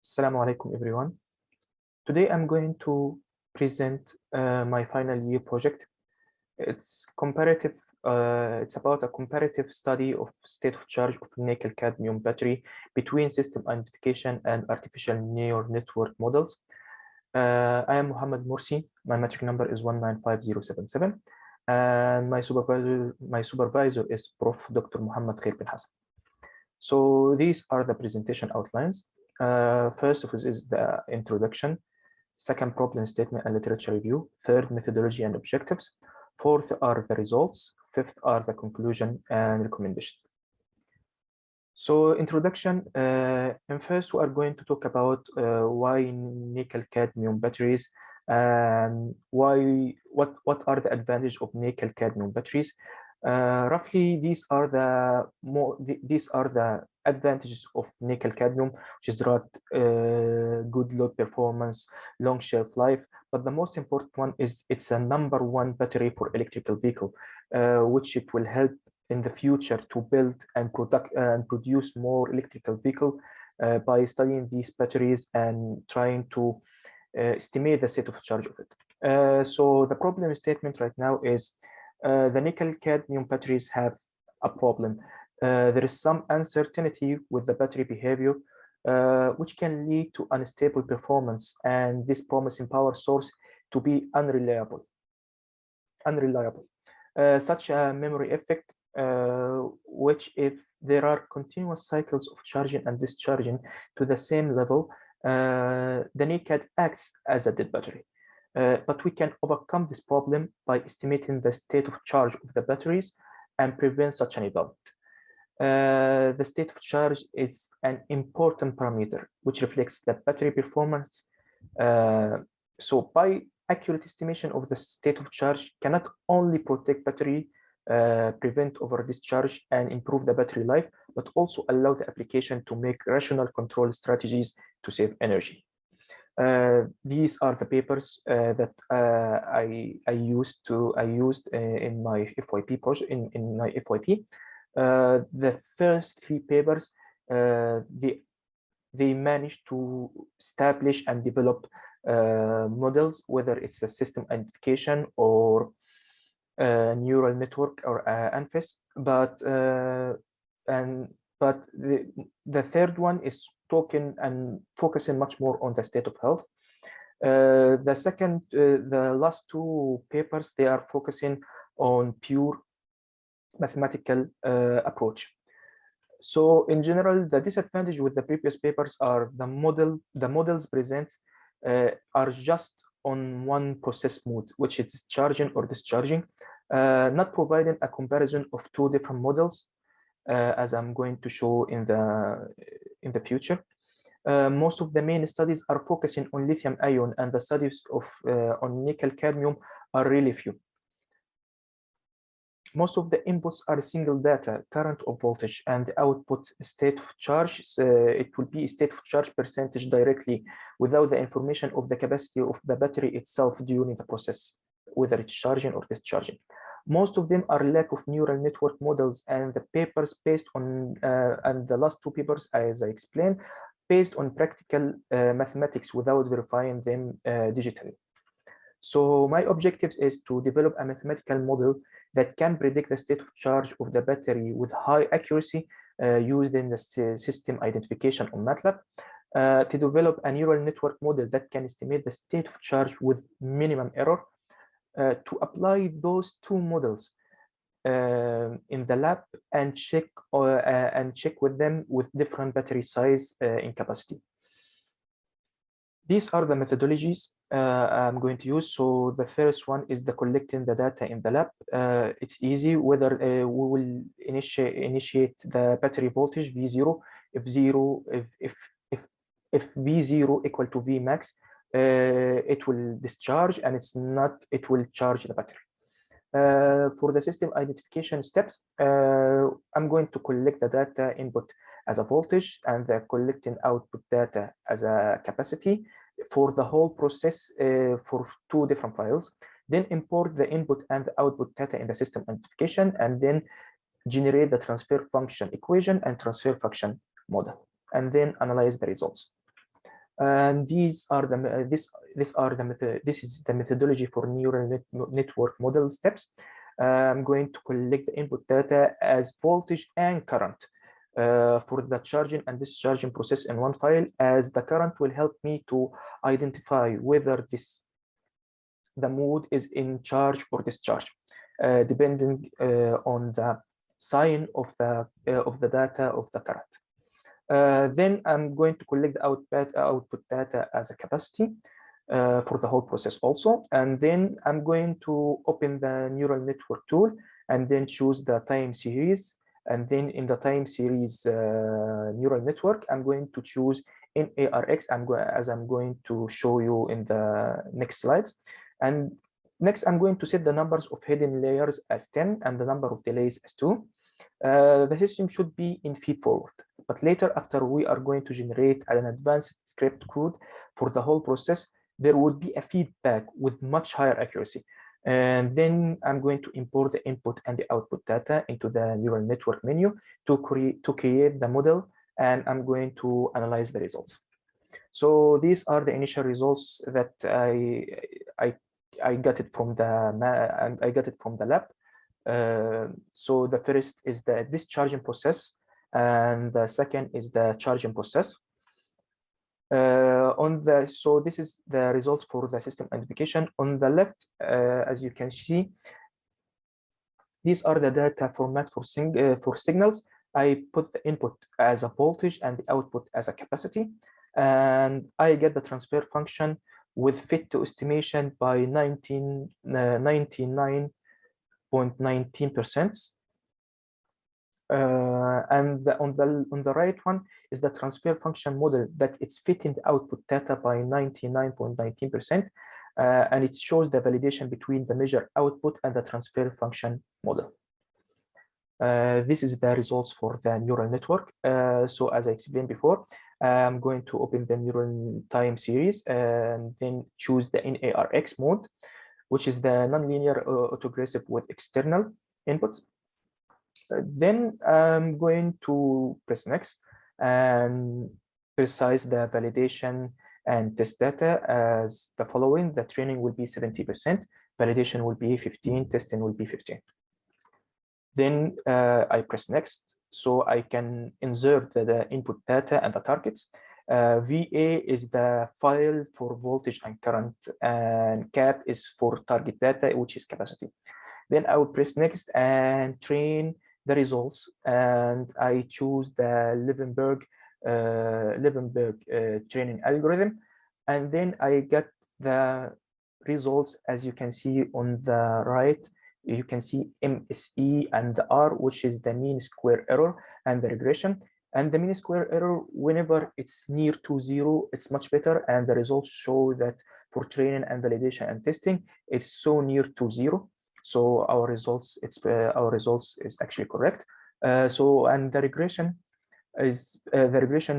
Assalamu alaikum everyone. Today I'm going to present my final year project. It's about a comparative study of state of charge of nickel cadmium battery between system identification and artificial neural network models. I am Muhammad Morsi. My metric number is 195077, and my supervisor is Prof. Dr. Muhammad Khair bin Hassan. So these are the presentation outlines. First of all is the introduction. Second, problem statement and literature review. Third, methodology and objectives. Fourth are the results. Fifth are the conclusion and recommendations. So introduction, and first we are going to talk about why nickel cadmium batteries and what are the advantages of nickel cadmium batteries. Roughly, these are the advantages of nickel cadmium, which is good load performance, long shelf life. But the most important one is it's a #1 battery for electrical vehicle, which it will help in the future to build and produce more electrical vehicle by studying these batteries and trying to estimate the state of charge of it. So the problem statement right now is the nickel cadmium batteries have a problem. There is some uncertainty with the battery behavior, which can lead to unstable performance and this promising power source to be unreliable. Such a memory effect, which if there are continuous cycles of charging and discharging to the same level, the nickel acts as a dead battery. But we can overcome this problem by estimating the state of charge of the batteries and prevent such an event. The state of charge is an important parameter which reflects the battery performance. So by accurate estimation of the state of charge cannot only protect battery, prevent over discharge and improve the battery life, but also allow the application to make rational control strategies to save energy. These are the papers that I used in my FYP project. In my FYP, the first 3 papers they managed to establish and develop models, whether it's a system identification or neural network or ANFIS, but the third one is talking and focusing much more on the state of health. The last 2 papers, they are focusing on pure mathematical approach. So in general, the disadvantage with the previous papers are the models present are just on one process mode, which is charging or discharging, not providing a comparison of 2 different models, as I'm going to show in the future. Most of the main studies are focusing on lithium ion, and the studies on nickel cadmium are really few. Most of the inputs are single data, current or voltage, and the output state of charge. It will be state of charge percentage directly without the information of the capacity of the battery itself during the process, whether it's charging or discharging. Most of them are lack of neural network models, and the papers based on and the last 2 papers, as I explained, based on practical mathematics without verifying them digitally. So my objective is to develop a mathematical model that can predict the state of charge of the battery with high accuracy used in the system identification on MATLAB, to develop a neural network model that can estimate the state of charge with minimum error, to apply those 2 models in the lab and check with them with different battery size in capacity. These are the methodologies I'm going to use. So the first one is the collecting the data in the lab. It's easy, whether we will initiate the battery voltage V0. If V0 equal to V max, it will discharge, and it will charge the battery. For the system identification steps, I'm going to collect the data input as a voltage and the collecting output data as a capacity for the whole process for 2 different files, then import the input and the output data in the system identification, and then generate the transfer function equation and transfer function model, and then analyze the results. And these are the this is the methodology for neural network model steps. I'm going to collect the input data as voltage and current for the charging and discharging process in one file, as the current will help me to identify whether the mode is in charge or discharge, depending on the sign of the data of the current. Then I'm going to collect the output data as a capacity for the whole process also. And then I'm going to open the neural network tool and then choose the time series. And then in the time series neural network, I'm going to choose NARX, as I'm going to show you in the next slides. And next, I'm going to set the numbers of hidden layers as 10 and the number of delays as 2. The system should be in feed forward, but later, after we are going to generate an advanced script code for the whole process, there would be a feedback with much higher accuracy. And then I'm going to import the input and the output data into the neural network menu to create the model, and I'm going to analyze the results. So these are the initial results that I got it from the lab. So the first is the discharging process, and the second is the charging process. So this is the results for the system identification. On the left, as you can see, these are the data format for signals. I put the input as a voltage and the output as a capacity, and I get the transfer function with fit to estimation by 99.19%. And on the right one is the transfer function model that it's fitting the output data by 99.19%, and it shows the validation between the measure output and the transfer function model. This is the results for the neural network. So as I explained before, I'm going to open the neural time series and then choose the NARX mode, which is the nonlinear autogressive with external inputs. Then I'm going to press next and precise the validation and test data as the following. The training will be 70%, validation will be 15%, testing will be 15%. Then I press next, so I can insert the input data and the targets. VA is the file for voltage and current, and cap is for target data, which is capacity. Then I will press next and train the results, and I choose the Levenberg training algorithm, and then I get the results. As you can see on the right, you can see MSE and the R, which is the mean square error and the regression. And the mean square error, whenever it's near to 0, it's much better, and the results show that for training and validation and testing, it's so near to 0. So our results is actually correct. And the regression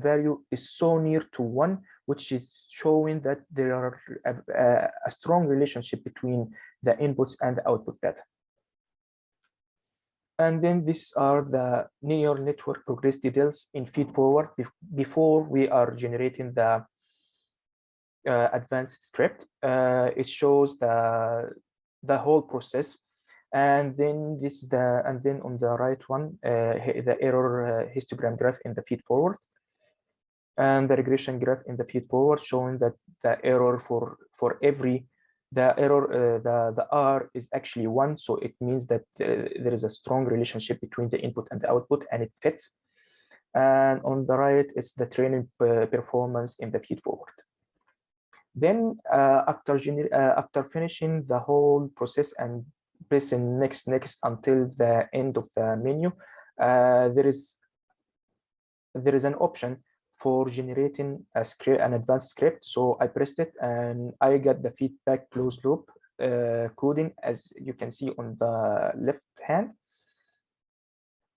value is so near to 1, which is showing that there are a strong relationship between the inputs and the output data. And then these are the neural network progress details in feed forward before we are generating the advanced script. It shows the whole process, and then on the right one, the error histogram graph in the feed forward, and the regression graph in the feed forward, showing that the error for every the R is actually 1, so it means that there is a strong relationship between the input and the output, and it fits. And on the right, it's the training performance in the feed forward. Then after finishing the whole process and pressing next until the end of the menu, there is an option for generating an advanced script. So I pressed it and I got the feedback closed loop coding, as you can see on the left hand.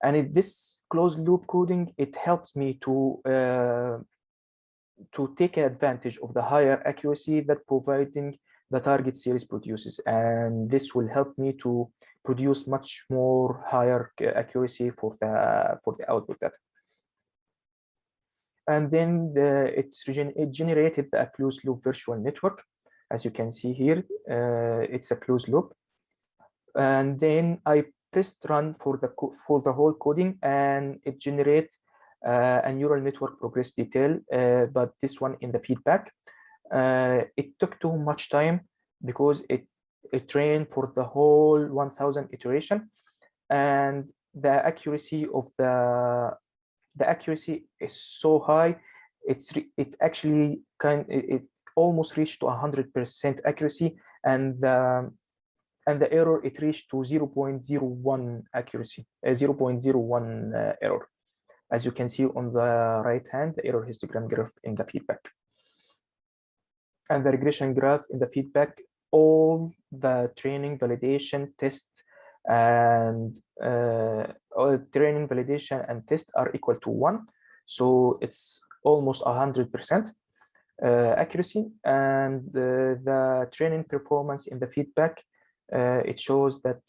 And this closed loop coding, it helps me to take advantage of the higher accuracy that providing the target series produces, and this will help me to produce much more higher accuracy for the output data. And then it generated a closed loop virtual network. As you can see here, it's a closed loop. And then I pressed run for the whole coding, and it generates a neural network progress detail, but this one in the feedback. It took too much time because it trained for the whole 1000 iteration, and the accuracy of the accuracy is so high. It actually it almost reached to 100% accuracy, and the error it reached to 0.01 accuracy, 0.01 error. As you can see on the right hand, the error histogram graph in the feedback, and the regression graph in the feedback. All the training, validation, test, and training, validation, and test are equal to 1, so it's almost 100% accuracy. And the training performance in the feedback, it shows that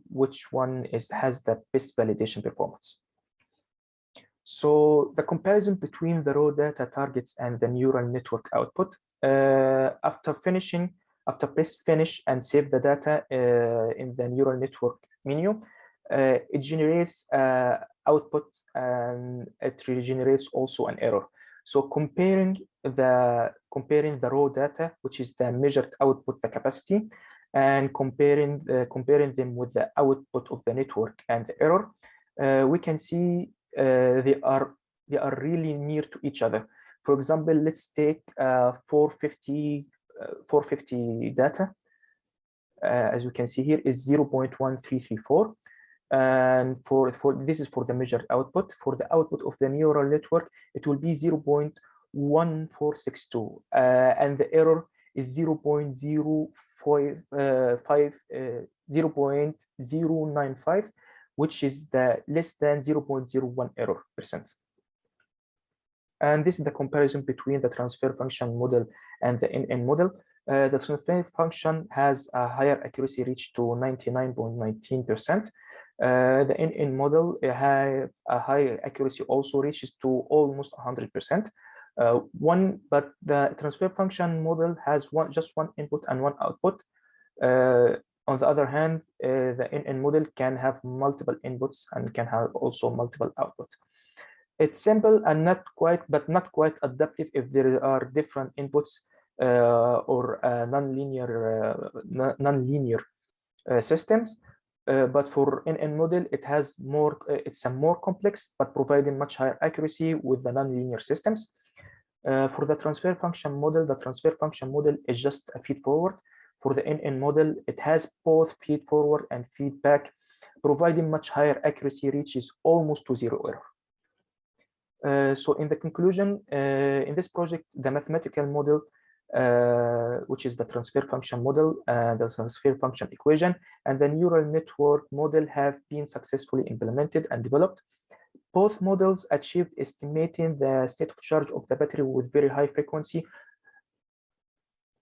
which one has the best validation performance. So the comparison between the raw data targets and the neural network output, after press finish and save the data in the neural network menu, it generates output, and it regenerates also an error. So comparing the raw data, which is the measured output, the capacity, and comparing them with the output of the network and the error, we can see they are really near to each other. For example, let's take 450 data. As you can see here is 0.1334, and for this is for the measured output. For the output of the neural network, it will be 0.1462, and the error is 0.095, which is the less than 0.01 error percent. And this is the comparison between the transfer function model and the NN model. The transfer function has a higher accuracy, reached to 99.19%. The NN model has a higher accuracy, also reaches to almost 100%. But the transfer function model has just one input and one output. On the other hand, the NN model can have multiple inputs and can have also multiple outputs. It's simple and not quite adaptive if there are different inputs or non-linear systems. But for NN model, it's a more complex, but providing much higher accuracy with the non-linear systems. For the transfer function model, is just a feed forward. For the NN model, it has both feed forward and feedback, providing much higher accuracy, reaches almost to zero error. So in the conclusion, in this project, the mathematical model, which is the transfer function model, the transfer function equation, and the neural network model have been successfully implemented and developed. Both models achieved estimating the state of charge of the battery with very high frequency.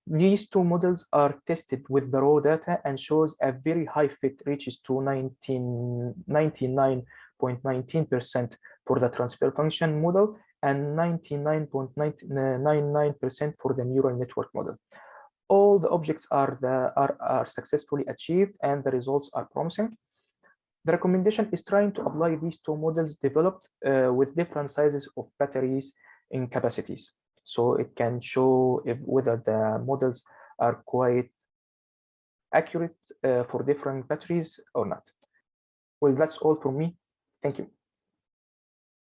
These two models are tested with the raw data and shows a very high fit, reaches to 99.19% for the transfer function model and 99.99% for the neural network model. All the objects are successfully achieved, and the results are promising. The recommendation is trying to apply these two models developed with different sizes of batteries in capacities, so it can show whether the models are quite accurate for different batteries or not. Well, that's all from me. Thank you.